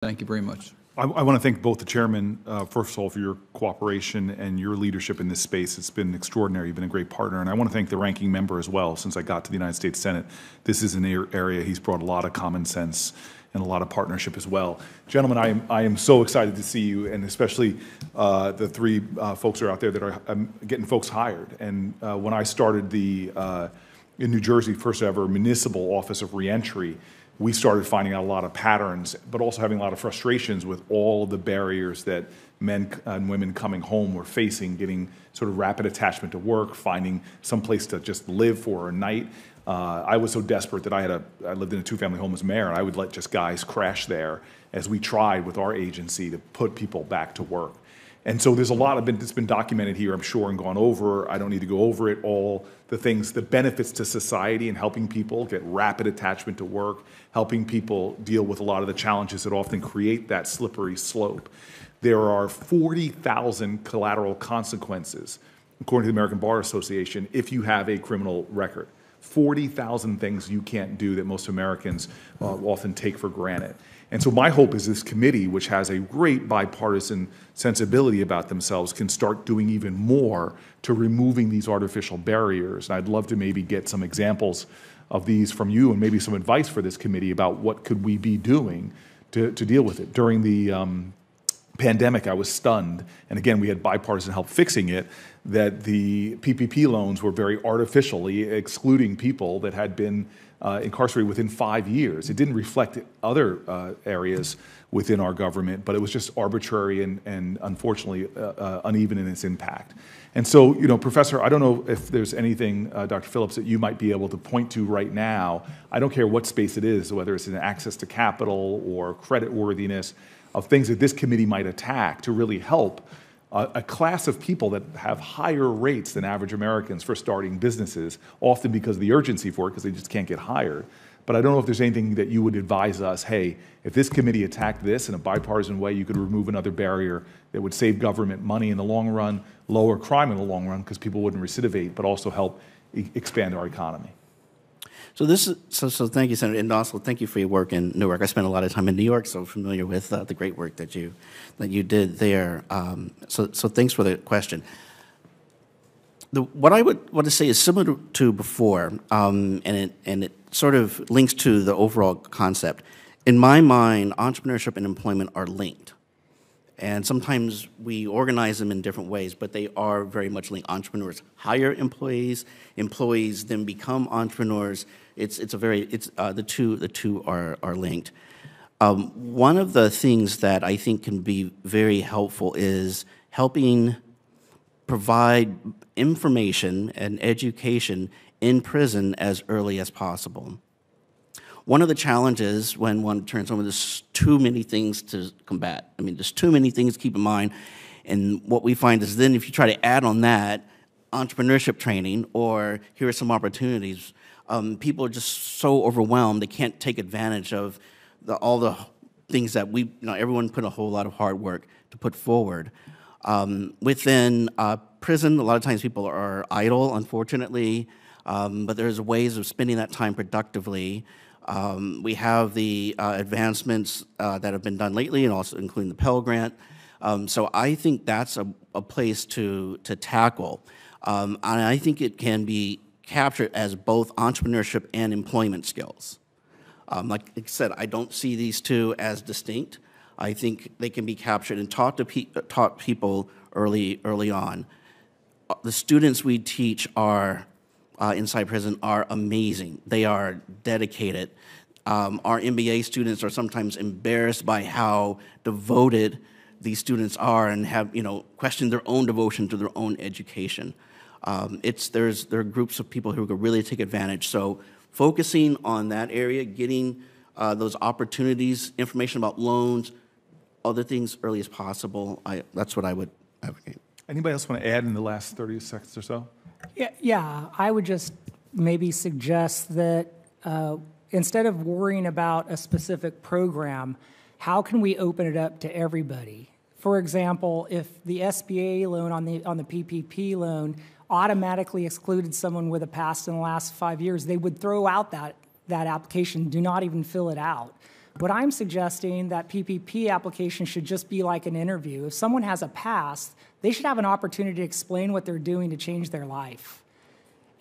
Thank you very much. I want to thank both the chairman, first of all, for your cooperation and your leadership in this space. It's been extraordinary. You've been a great partner. And I want to thank the ranking member as well. Since I got to the United States Senate, this is an area he's brought a lot of common sense and a lot of partnership as well. Gentlemen, I am so excited to see you, and especially the three folks who are out there that are getting folks hired. And when I started in New Jersey, first ever municipal office of reentry, we started finding out a lot of patterns, but also having a lot of frustrations with all the barriers that men and women coming home were facing, getting sort of rapid attachment to work, finding some place to just live for a night. I was so desperate that I lived in a two-family home as mayor, and I would let just guys crash there as we tried with our agency to put people back to work. And so there's a lot that's been documented here, I'm sure, and gone over. I don't need to go over it all. The things, the benefits to society and helping people get rapid attachment to work, helping people deal with a lot of the challenges that often create that slippery slope. There are 40,000 collateral consequences, according to the American Bar Association, if you have a criminal record. 40,000 things you can't do that most Americans often take for granted. And so my hope is this committee, which has a great bipartisan sensibility about themselves, can start doing even more to removing these artificial barriers. And I'd love to maybe get some examples of these from you and maybe some advice for this committee about what could we be doing to deal with it. During the pandemic, I was stunned, and again, we had bipartisan help fixing it, that the PPP loans were very artificially excluding people that had been incarcerated within 5 years. It didn't reflect other areas within our government, but it was just arbitrary and unfortunately uneven in its impact. And so, you know, Professor, I don't know if there's anything, Dr. Phillips, that you might be able to point to right now. I don't care what space it is, whether it's in access to capital or credit worthiness, of things that this committee might attack to really help a class of people that have higher rates than average Americans for starting businesses, often because of the urgency for it, because they just can't get hired. But I don't know if there's anything that you would advise us, hey, if this committee attacked this in a bipartisan way, you could remove another barrier that would save government money in the long run, lower crime in the long run, because people wouldn't recidivate, but also help expand our economy. So thank you, Senator, and also thank you for your work in Newark. I spent a lot of time in New York, so I'm familiar with the great work that you did there. So thanks for the question. What I would want to say is similar to before, and it sort of links to the overall concept. In my mind, entrepreneurship and employment are linked. And sometimes we organize them in different ways, but they are very much linked. Entrepreneurs hire employees, employees then become entrepreneurs. The two are linked. One of the things that I think can be very helpful is helping provide information and education in prison as early as possible. One of the challenges when one turns home, there's too many things to combat. I mean, there's too many things to keep in mind. And what we find is then if you try to add on that entrepreneurship training or here are some opportunities, people are just so overwhelmed they can't take advantage of all the things that everyone put a whole lot of hard work to put forward. Within prison, a lot of times people are idle, unfortunately, but there's ways of spending that time productively. We have the advancements that have been done lately, and also including the Pell Grant. So I think that's a place to tackle. And I think it can be captured as both entrepreneurship and employment skills. Like I said, I don't see these two as distinct. I think they can be captured and taught people early on. The students we teach are inside prison are amazing. They are dedicated. Our MBA students are sometimes embarrassed by how devoted these students are and have, questioned their own devotion to their own education. There are groups of people who could really take advantage. So focusing on that area, getting those opportunities, information about loans, other things early as possible, that's what I would advocate. Anybody else want to add in the last 30 seconds or so? Yeah, I would just maybe suggest that instead of worrying about a specific program, how can we open it up to everybody? For example, if the SBA loan on the PPP loan automatically excluded someone with a past in the last 5 years, they would throw out that application, do not even fill it out. What I'm suggesting that PPP application should just be like an interview. If someone has a past, they should have an opportunity to explain what they're doing to change their life.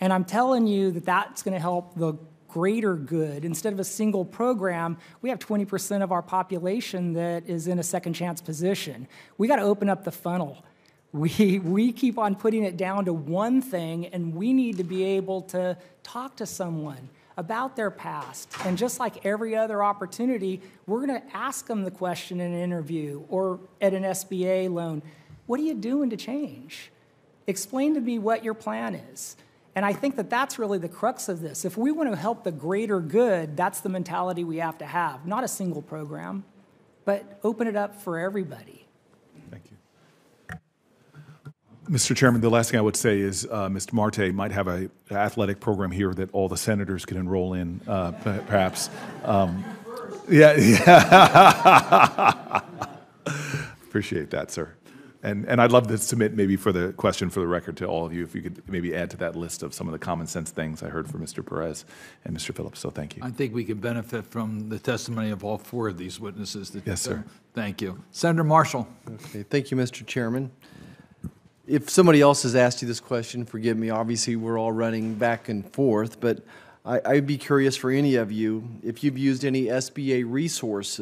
And I'm telling you that that's going to help the greater good. Instead of a single program, we have 20% of our population that is in a second chance position. We got to open up the funnel. We keep on putting it down to one thing, and we need to be able to talk to someone about their past. And just like every other opportunity, we're going to ask them the question in an interview or at an SBA loan. What are you doing to change? Explain to me what your plan is. And I think that that's really the crux of this. If we want to help the greater good, that's the mentality we have to have. Not a single program, but open it up for everybody. Thank you. Mr. Chairman, the last thing I would say is Mr. Marte might have an athletic program here that all the senators could enroll in, perhaps. Yeah. Appreciate that, sir. And I'd love to submit maybe for the question for the record to all of you, if you could maybe add to that list of some of the common sense things I heard from Mr. Perez and Mr. Phillips. So thank you. I think we can benefit from the testimony of all four of these witnesses. Yes, sir. Thank you. Senator Marshall. Okay, thank you, Mr. Chairman. If somebody else has asked you this question, forgive me. Obviously, we're all running back and forth, but I'd be curious for any of you if you've used any SBA resources